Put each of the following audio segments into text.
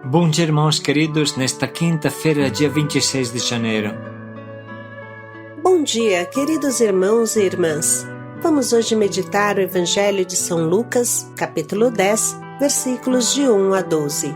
Bom dia, irmãos queridos, nesta quinta-feira, dia 26 de janeiro. Bom dia, queridos irmãos e irmãs. Vamos hoje meditar o Evangelho de São Lucas, capítulo 10, versículos de 1 a 12.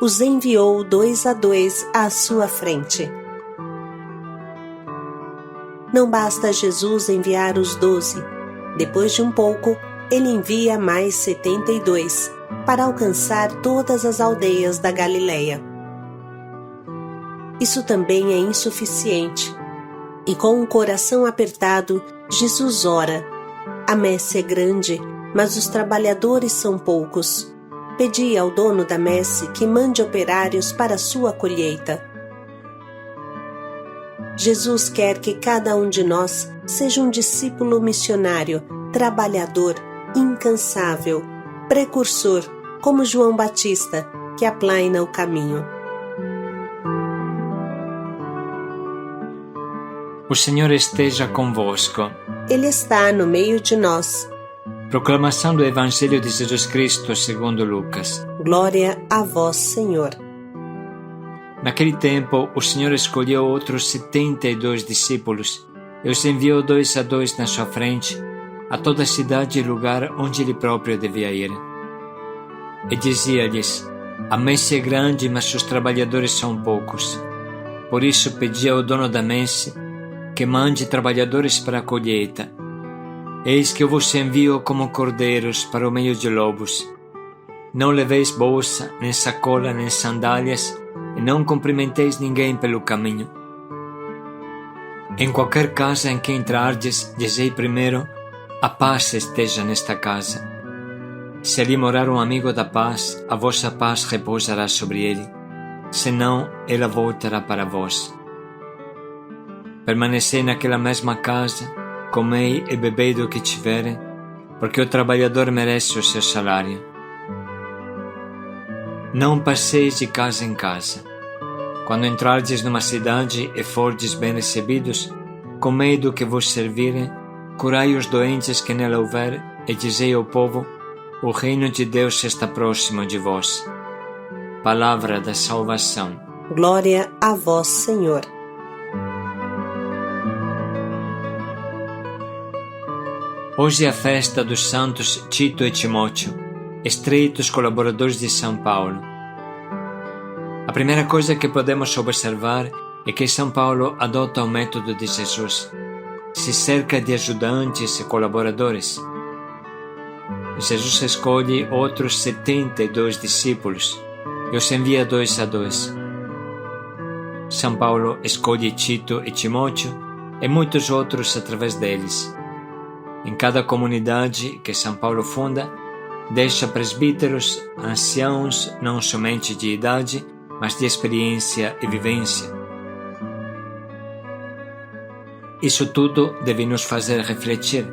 Os enviou 2 a 2 à sua frente. Não basta Jesus enviar os 12. Depois de um pouco, ele envia mais 72, para alcançar todas as aldeias da Galileia. Isso também é insuficiente. E com o coração apertado, Jesus ora. A messe é grande, mas os trabalhadores são poucos. Pedi ao dono da messe que mande operários para a sua colheita. Jesus quer que cada um de nós seja um discípulo missionário, trabalhador, incansável, precursor, como João Batista, que aplaina o caminho. O Senhor esteja convosco. Ele está no meio de nós. Proclamação do Evangelho de Jesus Cristo segundo Lucas. Glória a vós, Senhor. Naquele tempo, o Senhor escolheu outros 72 discípulos e os enviou 2 a 2 na sua frente, a toda a cidade e lugar onde ele próprio devia ir. E dizia-lhes: a messe é grande, mas os trabalhadores são poucos. Por isso pedi ao dono da messe que mande trabalhadores para a colheita. Eis que eu vos envio como cordeiros para o meio de lobos. Não leveis bolsa, nem sacola, nem sandálias, e não cumprimenteis ninguém pelo caminho. Em qualquer casa em que entrardes, dizei primeiro: a paz esteja nesta casa. Se ali morar um amigo da paz, a vossa paz repousará sobre ele, senão ela voltará para vós. Permanecei naquela mesma casa, comei e bebei do que tiverem, porque o trabalhador merece o seu salário. Não passeis de casa em casa. Quando entrardes numa cidade e fordes bem recebidos, comei do que vos servirem, curai os doentes que nela houver, e dizei ao povo: o reino de Deus está próximo de vós. Palavra da salvação. Glória a vós, Senhor. Hoje é a festa dos santos Tito e Timóteo, estreitos colaboradores de São Paulo. A primeira coisa que podemos observar é que São Paulo adota o método de Jesus. Se cerca de ajudantes e colaboradores. Jesus escolhe outros 72 discípulos e os envia 2 a 2. São Paulo escolhe Tito e Timóteo e muitos outros através deles. Em cada comunidade que São Paulo funda, deixa presbíteros, anciãos não somente de idade, mas de experiência e vivência. Isso tudo deve nos fazer refletir.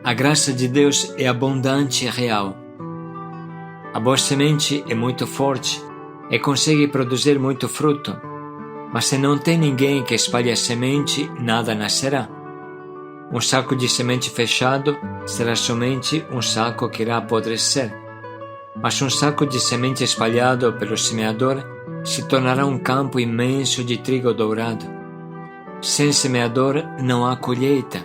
A graça de Deus é abundante e real. A boa semente é muito forte e consegue produzir muito fruto, mas se não tem ninguém que espalhe a semente, nada nascerá. Um saco de semente fechado será somente um saco que irá apodrecer, mas um saco de semente espalhado pelo semeador se tornará um campo imenso de trigo dourado. Sem semeador não há colheita.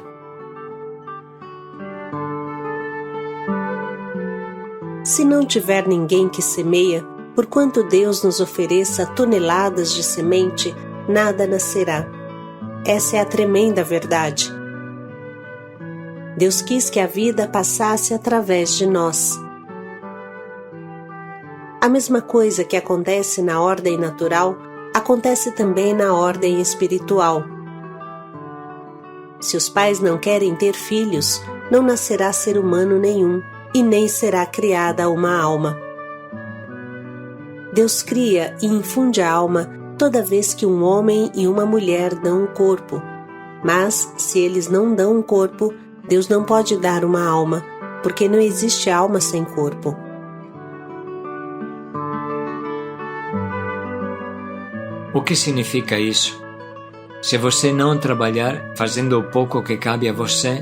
Se não tiver ninguém que semeia, por quanto Deus nos ofereça toneladas de semente, nada nascerá. Essa é a tremenda verdade. Deus quis que a vida passasse através de nós. A mesma coisa que acontece na ordem natural, acontece também na ordem espiritual. Se os pais não querem ter filhos, não nascerá ser humano nenhum, e nem será criada uma alma. Deus cria e infunde a alma toda vez que um homem e uma mulher dão um corpo. Mas, se eles não dão um corpo, Deus não pode dar uma alma, porque não existe alma sem corpo. O que significa isso? Se você não trabalhar fazendo o pouco que cabe a você,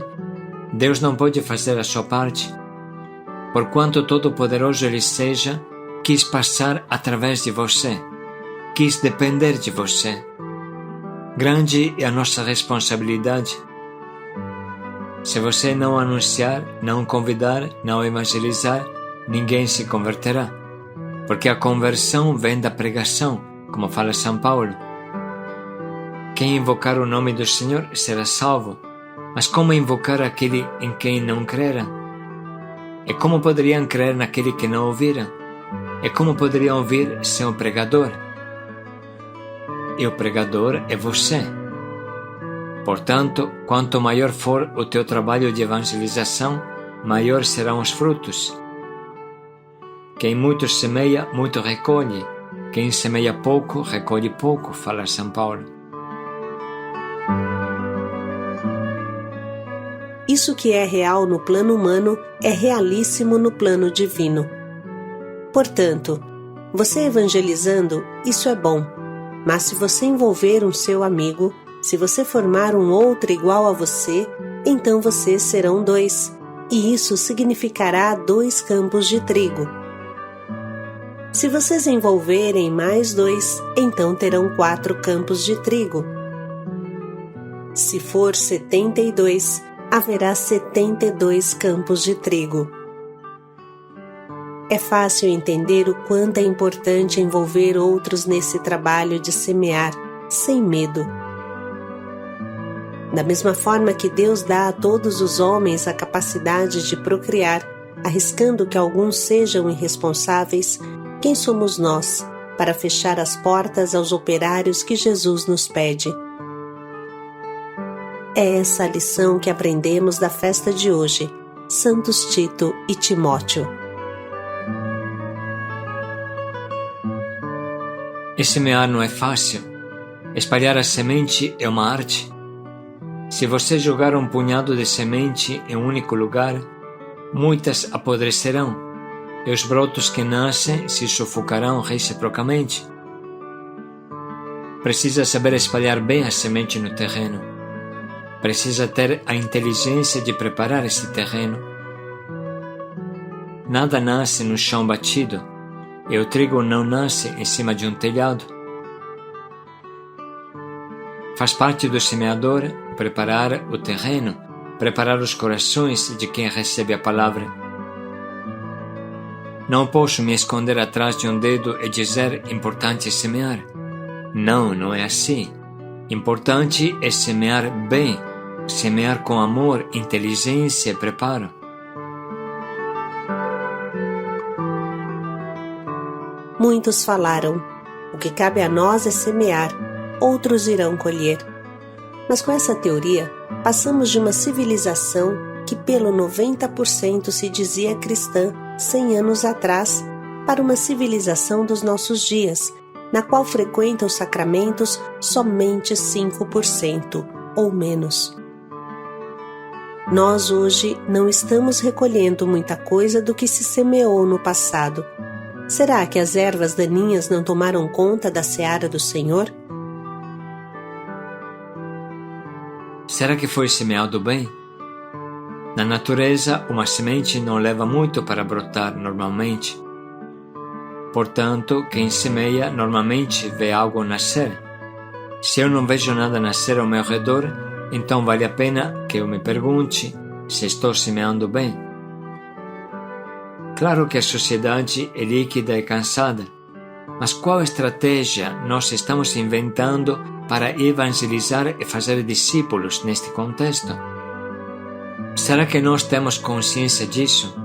Deus não pode fazer a sua parte? Por quanto todo-poderoso Ele seja, quis passar através de você, quis depender de você. Grande é a nossa responsabilidade. Se você não anunciar, não convidar, não evangelizar, ninguém se converterá. Porque a conversão vem da pregação, como fala São Paulo. Quem invocar o nome do Senhor será salvo. Mas como invocar aquele em quem não crera? E como poderiam crer naquele que não ouviram? E como poderiam ouvir sem o pregador? E o pregador é você. Portanto, quanto maior for o teu trabalho de evangelização, maior serão os frutos. Quem muito semeia, muito recolhe. Quem semeia pouco, recolhe pouco, fala São Paulo. Isso que é real no plano humano é realíssimo no plano divino. Portanto, você evangelizando, isso é bom. Mas se você envolver um seu amigo, se você formar um outro igual a você, então vocês serão dois, e isso significará 2 campos de trigo. Se vocês envolverem mais 2, então terão 4 campos de trigo. Se for 72, haverá 72 campos de trigo. É fácil entender o quanto é importante envolver outros nesse trabalho de semear, sem medo. Da mesma forma que Deus dá a todos os homens a capacidade de procriar, arriscando que alguns sejam irresponsáveis, quem somos nós para fechar as portas aos operários que Jesus nos pede? É essa a lição que aprendemos da festa de hoje, Santos Tito e Timóteo. E semear não é fácil. Espalhar a semente é uma arte. Se você jogar um punhado de semente em um único lugar, muitas apodrecerão, e os brotos que nascem se sufocarão reciprocamente. Precisa saber espalhar bem a semente no terreno. Precisa ter a inteligência de preparar esse terreno. Nada nasce no chão batido, e o trigo não nasce em cima de um telhado. Faz parte do semeador preparar o terreno, preparar os corações de quem recebe a palavra. Não posso me esconder atrás de um dedo e dizer importante semear. Não, não é assim. Importante é semear bem, semear com amor, inteligência e preparo. Muitos falaram, o que cabe a nós é semear, outros irão colher. Mas com essa teoria, passamos de uma civilização que pelo 90% se dizia cristã 100 anos atrás, para uma civilização dos nossos dias, na qual frequenta os sacramentos somente 5% ou menos. Nós hoje não estamos recolhendo muita coisa do que se semeou no passado. Será que as ervas daninhas não tomaram conta da seara do Senhor? Será que foi semeado bem? Na natureza, uma semente não leva muito para brotar normalmente. Portanto, quem semeia normalmente vê algo nascer. Se eu não vejo nada nascer ao meu redor, então vale a pena que eu me pergunte se estou semeando bem. Claro que a sociedade é líquida e cansada, mas qual estratégia nós estamos inventando para evangelizar e fazer discípulos neste contexto? Será que nós temos consciência disso?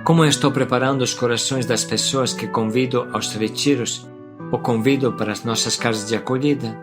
Como eu estou preparando os corações das pessoas que convido aos retiros ou convido para as nossas casas de acolhida?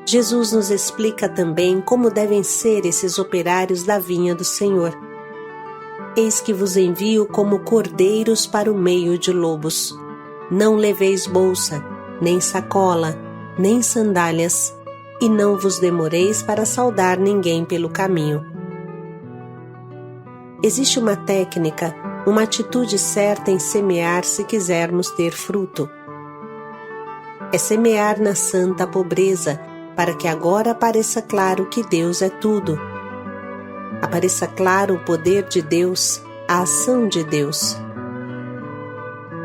Jesus nos explica também como devem ser esses operários da vinha do Senhor. Eis que vos envio como cordeiros para o meio de lobos. Não leveis bolsa, nem sacola, nem sandálias, e não vos demoreis para saudar ninguém pelo caminho. Existe uma técnica, uma atitude certa em semear se quisermos ter fruto. É semear na santa pobreza, para que agora apareça claro que Deus é tudo. Apareça claro o poder de Deus, a ação de Deus.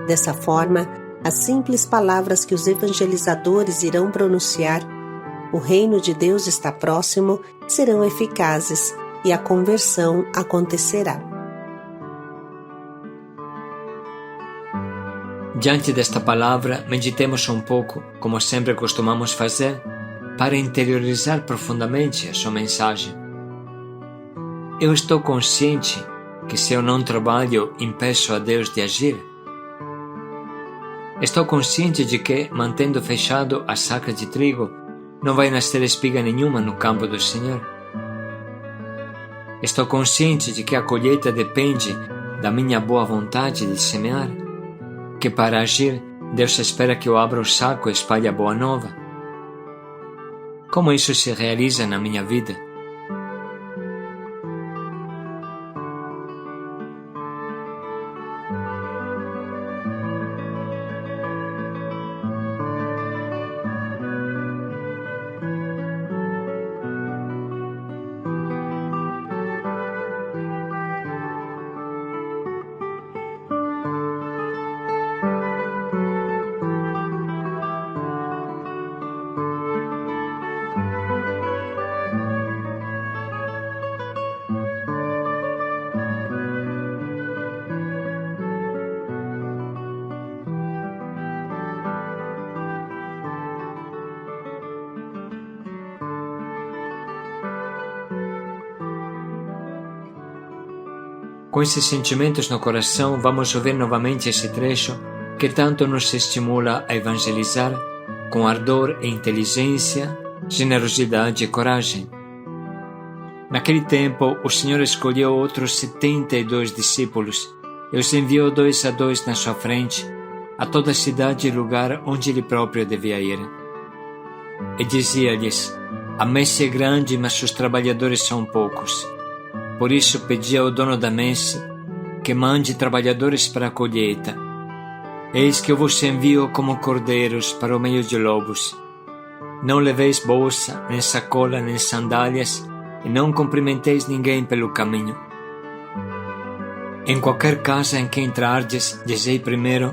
Dessa forma, as simples palavras que os evangelizadores irão pronunciar, o reino de Deus está próximo, serão eficazes e a conversão acontecerá. Diante desta palavra, meditemos um pouco, como sempre costumamos fazer, para interiorizar profundamente a sua mensagem. Eu estou consciente que se eu não trabalho, impeço a Deus de agir? Estou consciente de que, mantendo fechado a saca de trigo, não vai nascer espiga nenhuma no campo do Senhor? Estou consciente de que a colheita depende da minha boa vontade de semear? Que para agir, Deus espera que eu abra o saco e espalhe a boa nova? Como isso se realiza na minha vida? Com esses sentimentos no coração, vamos ouvir novamente esse trecho que tanto nos estimula a evangelizar com ardor e inteligência, generosidade e coragem. Naquele tempo, o Senhor escolheu outros 72 discípulos e os enviou 2 a 2 na sua frente, a toda cidade e lugar onde ele próprio devia ir. E dizia-lhes: a messe é grande, mas os trabalhadores são poucos. Por isso pedi ao dono da messe que mande trabalhadores para a colheita. Eis que eu vos envio como cordeiros para o meio de lobos. Não leveis bolsa, nem sacola, nem sandálias, e não cumprimenteis ninguém pelo caminho. Em qualquer casa em que entrardes, dizei primeiro: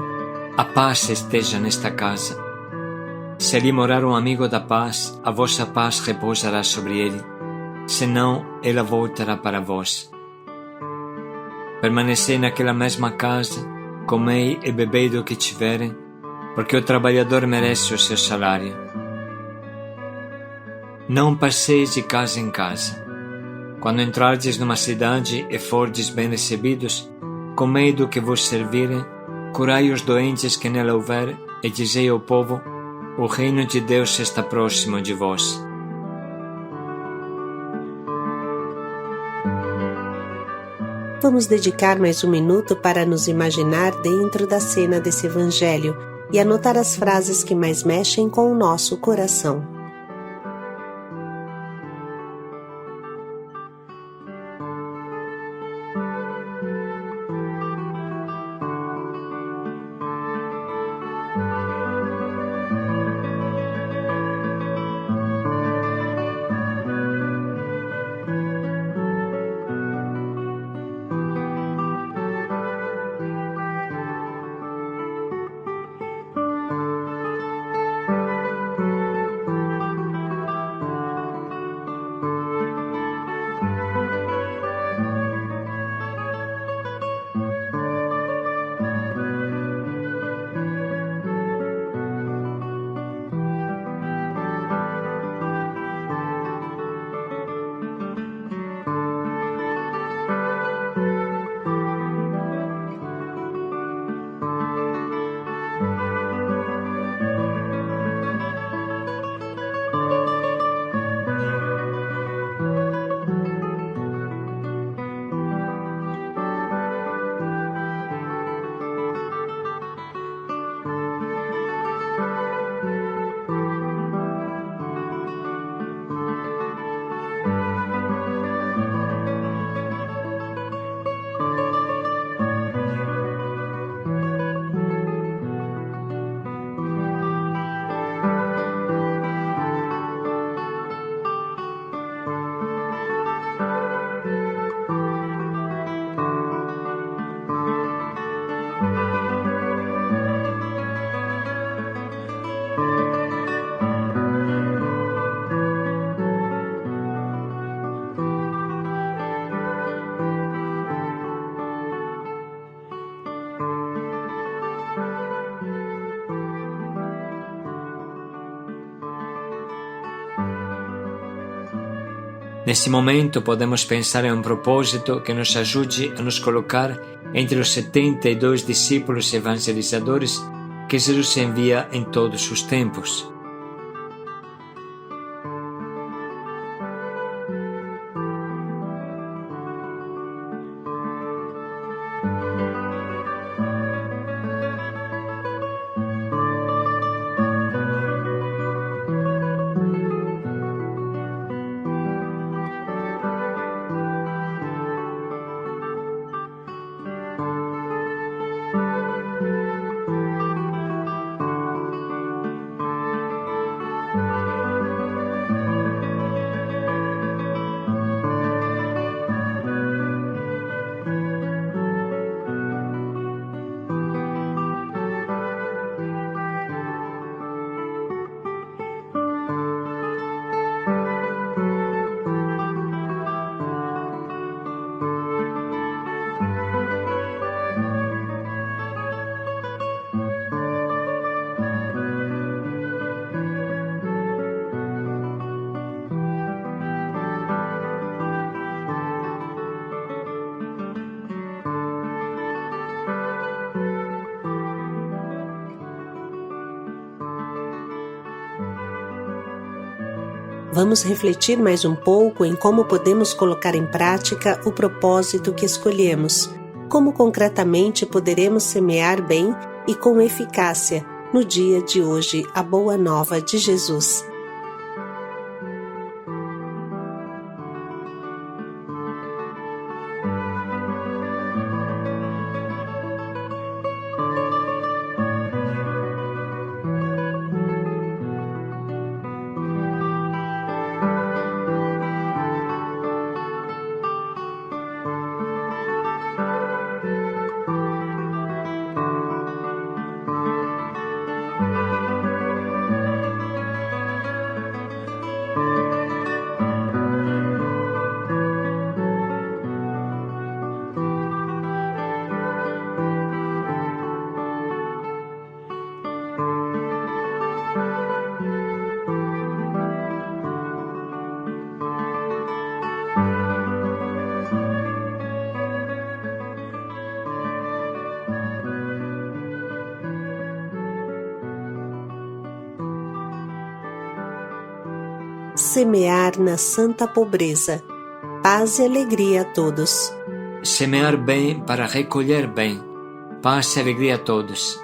a paz esteja nesta casa. Se ali morar um amigo da paz, a vossa paz repousará sobre ele. Senão, ela voltará para vós. Permanecei naquela mesma casa, comei e bebei do que tiverem, porque o trabalhador merece o seu salário. Não passeis de casa em casa. Quando entrardes numa cidade e fordes bem recebidos, comei do que vos servirem, curai os doentes que nela houver, e dizei ao povo: o reino de Deus está próximo de vós. Vamos dedicar mais um minuto para nos imaginar dentro da cena desse evangelho e anotar as frases que mais mexem com o nosso coração. Nesse momento, podemos pensar em um propósito que nos ajude a nos colocar entre os 72 discípulos evangelizadores que Jesus envia em todos os tempos. Vamos refletir mais um pouco em como podemos colocar em prática o propósito que escolhemos, como concretamente poderemos semear bem e com eficácia no dia de hoje a boa nova de Jesus. Semear na santa pobreza. Paz e alegria a todos. Semear bem para recolher bem. Paz e alegria a todos.